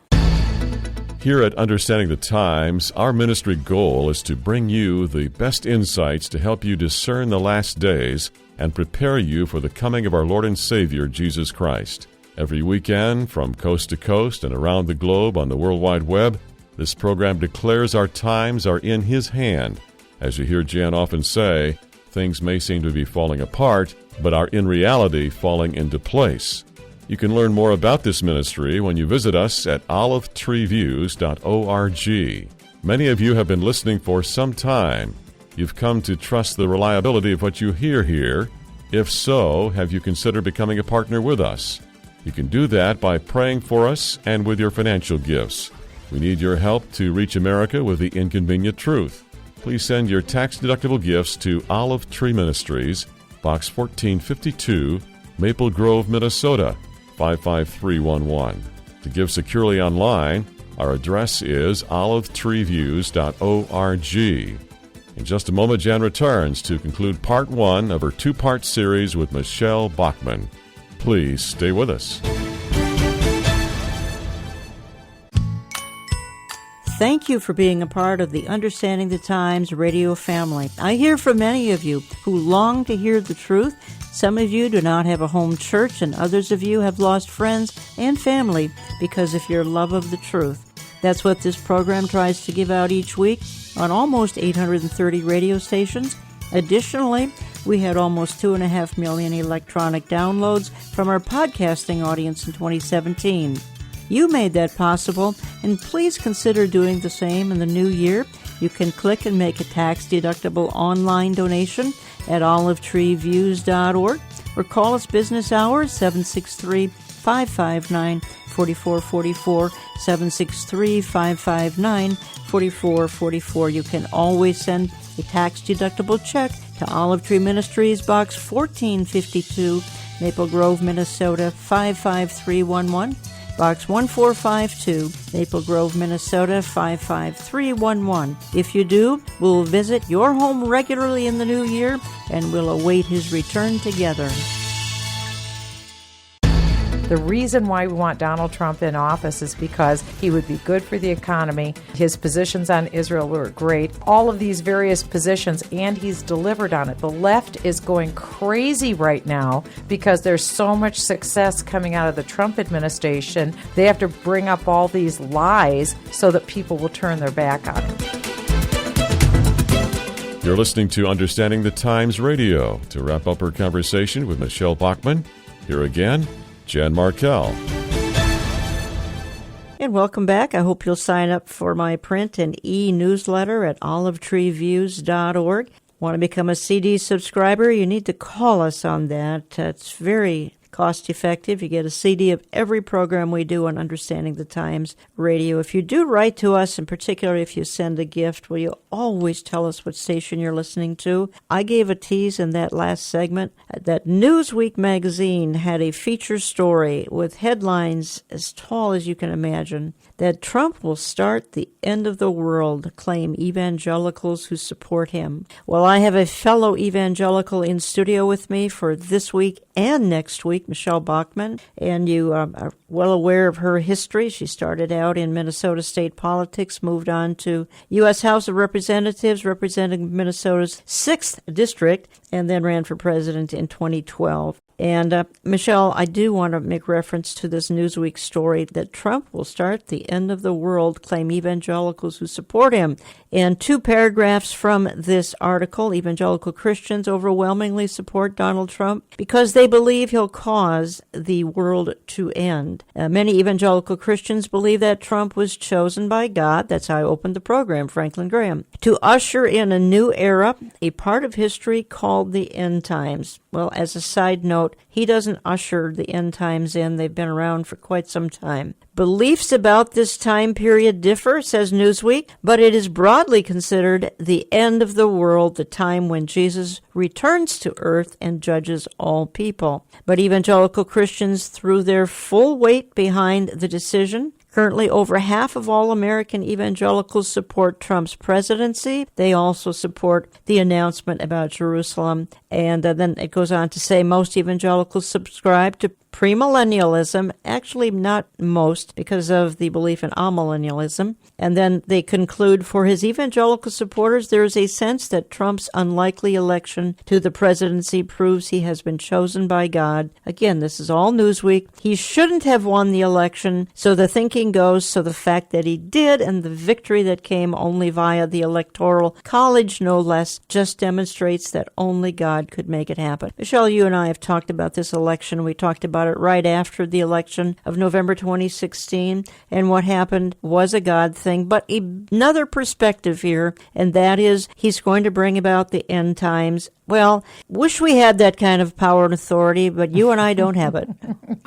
Here at Understanding the Times, our ministry goal is to bring you the best insights to help you discern the last days and prepare you for the coming of our Lord and Savior, Jesus Christ. Every weekend, from coast to coast and around the globe on the World Wide Web, this program declares our times are in His hand. As you hear Jan often say, things may seem to be falling apart, but are in reality falling into place. You can learn more about this ministry when you visit us at olivetreeviews.org. Many of you have been listening for some time. You've come to trust the reliability of what you hear here. If so, have you considered becoming a partner with us? You can do that by praying for us and with your financial gifts. We need your help to reach America with the inconvenient truth. Please send your tax-deductible gifts to Olive Tree Ministries, Box 1452, Maple Grove, Minnesota, 55311. To give securely online, our address is olivetreeviews.org. In just a moment, Jan returns to conclude Part 1 of her 2-part series with Michele Bachmann. Please stay with us. Thank you for being a part of the Understanding the Times radio family. I hear from many of you who long to hear the truth. Some of you do not have a home church, and others of you have lost friends and family because of your love of the truth. That's what this program tries to give out each week on almost 830 radio stations. Additionally, we had almost 2.5 million electronic downloads from our podcasting audience in 2017. You made that possible, and please consider doing the same in the new year. You can click and make a tax-deductible online donation at olivetreeviews.org or call us business hours 763-559-4444, 763-559-4444. You can always send a tax-deductible check to Olive Tree Ministries, Box 1452, Maple Grove, Minnesota, 55311. Box 1452, Maple Grove, Minnesota, 55311. If you do, we'll visit your home regularly in the new year, and we'll await his return together. The reason why we want Donald Trump in office is because he would be good for the economy. His positions on Israel were great. All of these various positions, and he's delivered on it. The left is going crazy right now because there's so much success coming out of the Trump administration. They have to bring up all these lies so that people will turn their back on it. You're listening to Understanding the Times Radio. To wrap up our conversation with Michele Bachmann, here again, Jan Markell. And welcome back. I hope you'll sign up for my print and e-newsletter at olivetreeviews.org. Want to become a CD subscriber? You need to call us on that. It's very cost-effective. You get a CD of every program we do on Understanding the Times Radio. If you do write to us, and particularly if you send a gift, will you always tell us what station you're listening to? I gave a tease in that last segment that Newsweek magazine had a feature story with headlines as tall as you can imagine that Trump will start the end of the world, claim evangelicals who support him. Well, I have a fellow evangelical in studio with me for this week and next week, Michele Bachmann, and you are well aware of her history. She started out in Minnesota state politics, moved on to U.S. House of Representatives, representing Minnesota's 6th district, and then ran for president in 2012. And, Michele, I do want to make reference to this Newsweek story that Trump will start the end of the world, claim evangelicals who support him. And 2 paragraphs from this article, evangelical Christians overwhelmingly support Donald Trump because they believe he'll cause the world to end. Many evangelical Christians believe that Trump was chosen by God, that's how I opened the program, Franklin Graham, to usher in a new era, a part of history called the end times. Well, as a side note, he doesn't usher the end times in. They've been around for quite some time. Beliefs about this time period differ, says Newsweek, but it is broadly considered the end of the world, the time when Jesus returns to earth and judges all people. But evangelical Christians threw their full weight behind the decision. Currently, over half of all American evangelicals support Trump's presidency. They also support the announcement about Jerusalem. And then it goes on to say most evangelicals subscribe to premillennialism, actually not most because of the belief in amillennialism. And then they conclude, for his evangelical supporters, there is a sense that Trump's unlikely election to the presidency proves he has been chosen by God. Again, this is all Newsweek. He shouldn't have won the election, so the thinking goes, so the fact that he did and the victory that came only via the Electoral College, no less, just demonstrates that only God could make it happen. Michele, you and I have talked about this election. We talked about it right after the election of November 2016, and what happened was a God thing. But another perspective here, and that is he's going to bring about the end times. Well, wish we had that kind of power and authority, but you and I don't have it.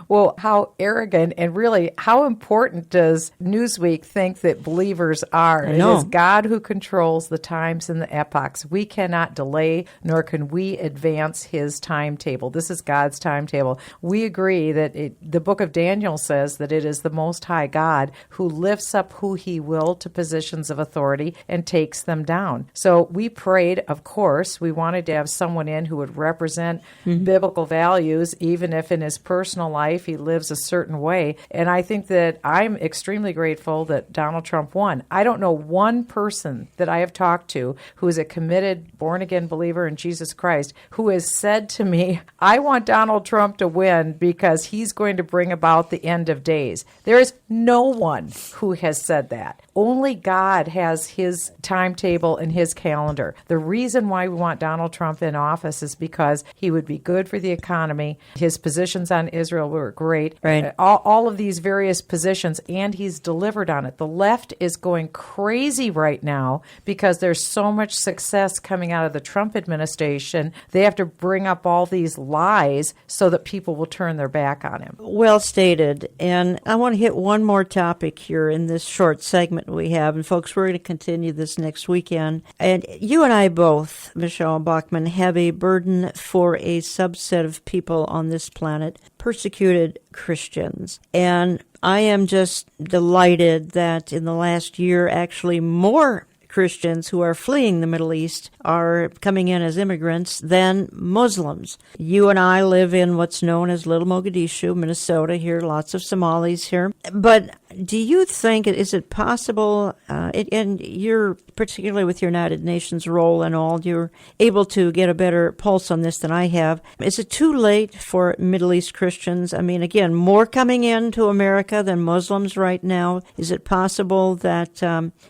Well, how arrogant and really how important does Newsweek think that believers are? It is God who controls the times and the epochs. We cannot delay, nor can we advance his timetable. This is God's timetable. We agree that the book of Daniel says that it is the Most High God who lifts up who he will to positions of authority and takes them down. So we prayed, of course, we wanted to have someone in who would represent biblical values, even if in his personal life he lives a certain way. And I think that I'm extremely grateful that Donald Trump won. I don't know one person that I have talked to who is a committed, born-again believer in Jesus Christ who has said to me, I want Donald Trump to win because he's going to bring about the end of days. There is no one who has said that. Only God has his timetable and his calendar. The reason why we want Donald Trump in office is because he would be good for the economy. His positions on Israel were great. Right. All of these various positions, and he's delivered on it. The left is going crazy right now because there's so much success coming out of the Trump administration. They have to bring up all these lies so that people will turn their back on him. Well stated. And I want to hit one more topic here in this short segment we have. And folks, we're going to continue this next weekend. And you and I both, Michele Bachmann, have a burden for a subset of people on this planet, persecuted Christians. And I am just delighted that in the last year, actually more Christians who are fleeing the Middle East are coming in as immigrants than Muslims. You and I live in what's known as Little Mogadishu, Minnesota. Here, lots of Somalis here. But do you think, is it possible, and you're particularly with your United Nations role and all, you're able to get a better pulse on this than I have. Is it too late for Middle East Christians? I mean, again, more coming into America than Muslims right now. Is it possible that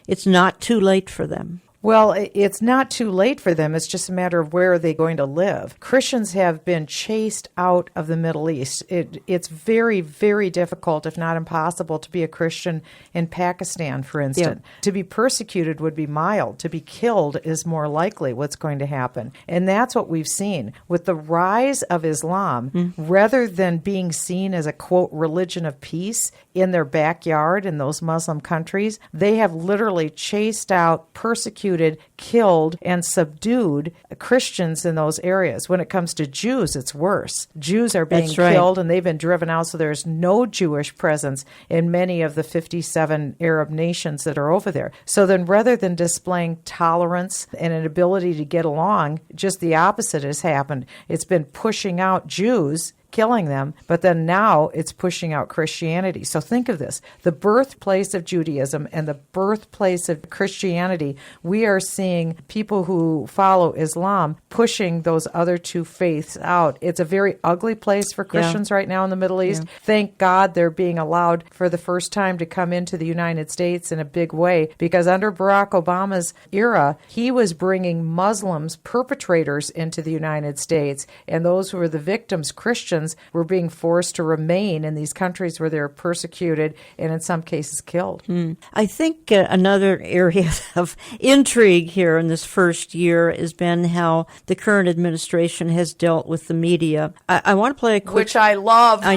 it's not too late for them? Well, it's not too late for them. It's just a matter of where are they going to live. Christians have been chased out of the Middle East. It's very, very difficult, if not impossible, to be a Christian in Pakistan, for instance. Yeah. To be persecuted would be mild. To be killed is more likely what's going to happen. And that's what we've seen. With the rise of Islam, rather than being seen as a, quote, religion of peace in their backyard in those Muslim countries, they have literally chased out, persecuted, killed, and subdued Christians in those areas. When it comes to Jews, it's worse. Jews are being killed, and they've been driven out, so there's no Jewish presence in many of the 57 Arab nations that are over there. So then rather than displaying tolerance and an ability to get along, just the opposite has happened. It's been pushing out Jews, killing them, but then now it's pushing out Christianity. So think of this. The birthplace of Judaism and the birthplace of Christianity, we are seeing people who follow Islam pushing those other two faiths out. It's a very ugly place for Christians right now in the Middle East. Yeah. Thank God they're being allowed for the first time to come into the United States in a big way, because under Barack Obama's era, he was bringing Muslims, perpetrators, into the United States, and those who were the victims, Christians, were being forced to remain in these countries where they're persecuted and in some cases killed. I think another area of intrigue here in this first year has been how the current administration has dealt with the media. I want to play a quick... Which I love. I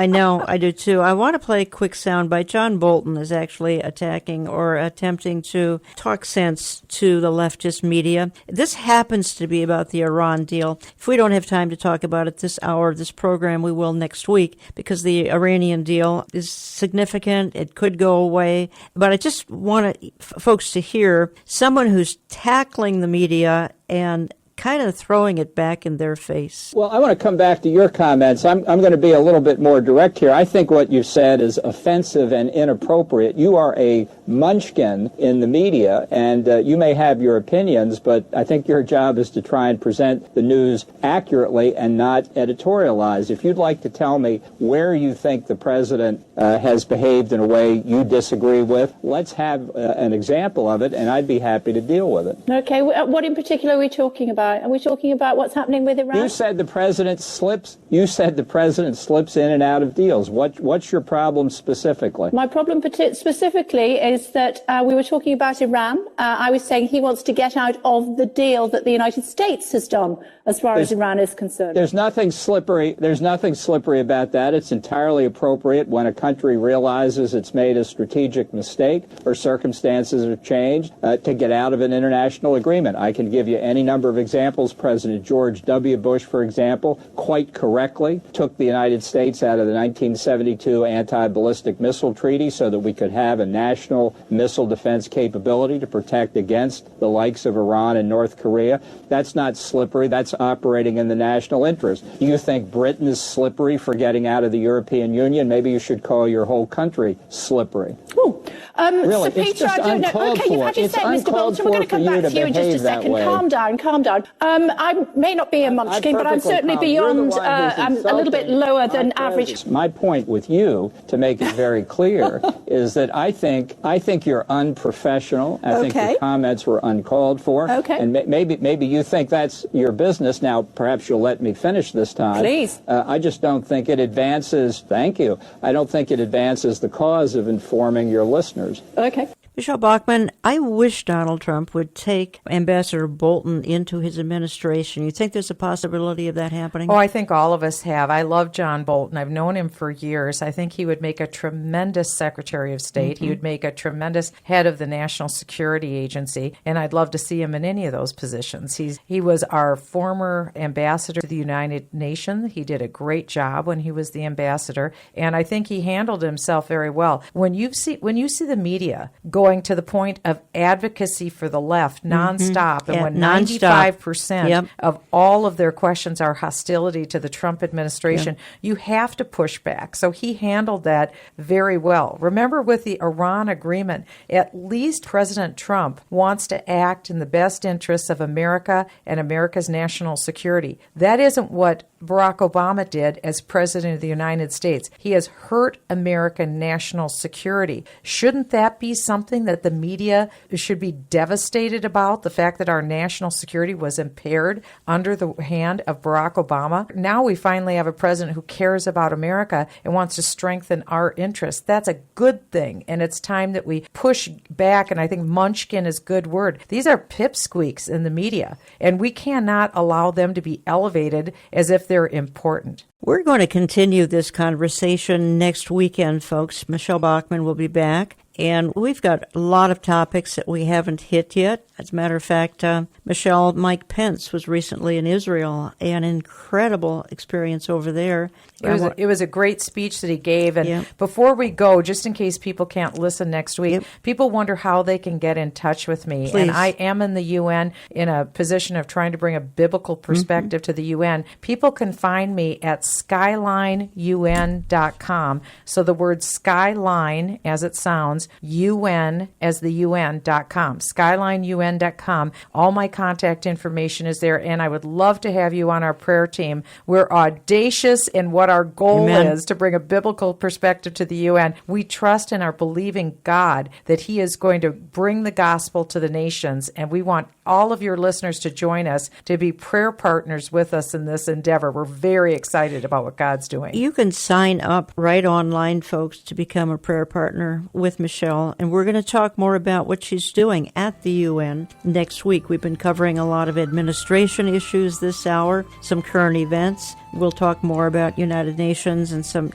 know, I do too. I want to play a quick soundbite. John Bolton is actually attacking or attempting to talk sense to the leftist media. This happens to be about the Iran deal. If we don't have time to talk about it this hour, this program, we will next week, because the Iranian deal is significant. It could go away. But I just want folks to hear someone who's tackling the media and kind of throwing it back in their face. Well, I want to come back to your comments. I'm going to be a little bit more direct here. I think what you said is offensive and inappropriate. You are a munchkin in the media, and you may have your opinions, but I think your job is to try and present the news accurately and not editorialize. If you'd like to tell me where you think the president has behaved in a way you disagree with, let's have an example of it, and I'd be happy to deal with it. Okay, what in particular are we talking about? Are we talking about what's happening with Iran? You said the president slips. You said the president slips in and out of deals. What's your problem specifically? My problem specifically is that we were talking about Iran. I was saying he wants to get out of the deal that the United States has done as far as Iran is concerned. There's nothing slippery. There's nothing slippery about that. It's entirely appropriate when a country realizes it's made a strategic mistake or circumstances have changed to get out of an international agreement. I can give you any number of examples. President George W. Bush, for example, quite correctly took the United States out of the 1972 anti-ballistic missile treaty so that we could have a national missile defense capability to protect against the likes of Iran and North Korea. That's not slippery. That's operating in the national interest. You think Britain is slippery for getting out of the European Union? Maybe you should call your whole country slippery. So Really, Peter, it's just I don't know. Okay, you've had your say, Mr. Bolton. We're going to come back to you in just a second. Calm down. I may not be a munchkin, but I'm certainly beyond, I'm a little bit lower than average. My point with you, to make it very clear, is that I think you're unprofessional. I think your comments were uncalled for. And maybe you think that's your business. Now, perhaps you'll let me finish this time. Please. I just don't think it advances. Thank you. I don't think it advances the cause of informing your listeners. Okay. Michele Bachmann, I wish Donald Trump would take Ambassador Bolton into his administration. You think there's a possibility of that happening? Oh, I think all of us have. I love John Bolton. I've known him for years. I think he would make a tremendous Secretary of State. He would make a tremendous head of the National Security Agency, and I'd love to see him in any of those positions. He was our former ambassador to the United Nations. He did a great job when he was the ambassador, and I think he handled himself very well. When you see the media going to the point of advocacy for the left nonstop, and when 95% of all of their questions are hostility to the Trump administration, you have to push back. So he handled that very well. Remember, with the Iran agreement, at least President Trump wants to act in the best interests of America and America's national security. That isn't what Barack Obama did as President of the United States. He has hurt American national security. Shouldn't that be something that the media should be devastated about, the fact that our national security was impaired under the hand of Barack Obama? Now we finally have a president who cares about America and wants to strengthen our interests. That's a good thing, and it's time that we push back, and I think munchkin is a good word. These are pipsqueaks in the media, and we cannot allow them to be elevated as if they're important. We're going to continue this conversation next weekend, folks. Michele Bachmann will be back, and we've got a lot of topics that we haven't hit yet. As a matter of fact, Michele, Mike Pence was recently in Israel, an incredible experience over there. It was a great speech that he gave. And before we go, just in case people can't listen next week, people wonder how they can get in touch with me. Please. And I am in the UN in a position of trying to bring a biblical perspective to the UN. People can find me at skylineun.com. So the word skyline, as it sounds, UN as the UN.com. Skylineun.com. All my contact information is there, and I would love to have you on our prayer team. We're audacious in what our goal is to bring a biblical perspective to the UN. We trust and are believing God that He is going to bring the gospel to the nations, and we want all of your listeners to join us to be prayer partners with us in this endeavor. We're very excited about what God's doing. You can sign up right online, folks, to become a prayer partner with Michele, and we're going to talk more about what she's doing at the UN next week. We've been covering a lot of administration issues this hour, some current events. We'll talk more about United Nations and some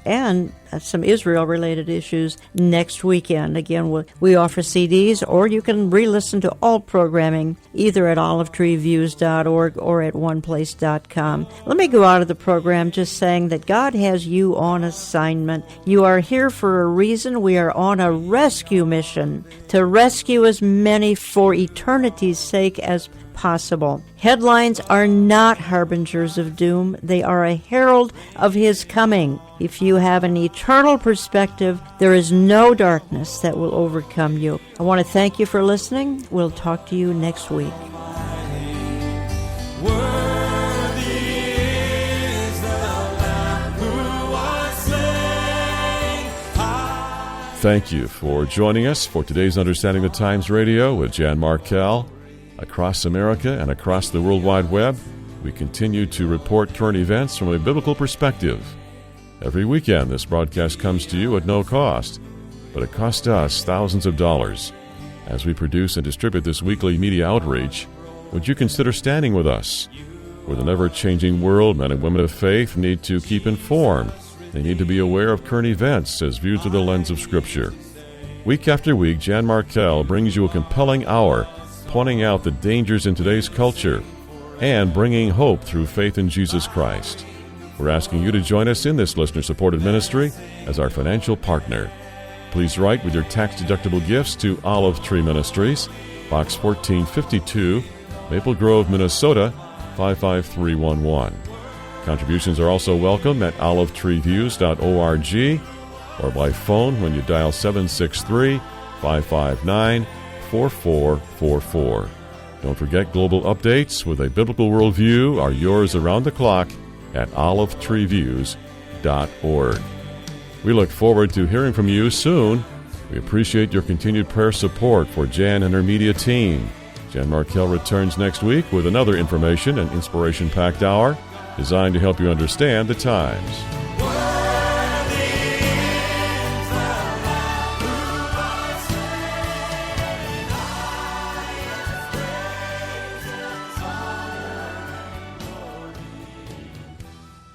Israel-related issues next weekend. Again, we offer CDs, or you can re-listen to all programming either at olivetreeviews.org or at oneplace.com. Let me go out of the program just saying that God has you on assignment. You are here for a reason. We are on a rescue mission to rescue as many for eternity's sake as possible. Headlines are not harbingers of doom. They are a herald of His coming. If you have an eternal perspective, there is no darkness that will overcome you. I want to thank you for listening. We'll talk to you next week. Thank you for joining us for today's Understanding the Times Radio with Jan Markell. Across America and across the World Wide Web, we continue to report current events from a biblical perspective. Every weekend, this broadcast comes to you at no cost, but it costs us thousands of dollars. As we produce and distribute this weekly media outreach, would you consider standing with us? With an ever-changing world, men and women of faith need to keep informed. They need to be aware of current events as viewed through the lens of Scripture. Week after week, Jan Markell brings you a compelling hour pointing out the dangers in today's culture and bringing hope through faith in Jesus Christ. We're asking you to join us in this listener-supported ministry as our financial partner. Please write with your tax-deductible gifts to Olive Tree Ministries, Box 1452, Maple Grove, Minnesota, 55311. Contributions are also welcome at olivetreeviews.org or by phone when you dial 763-559-4444. Don't forget, global updates with a biblical worldview are yours around the clock at olivetreeviews.org. We look forward to hearing from you soon. We appreciate your continued prayer support for Jan and her media team. Jan Markell returns next week with another information and inspiration-packed hour designed to help you understand the times.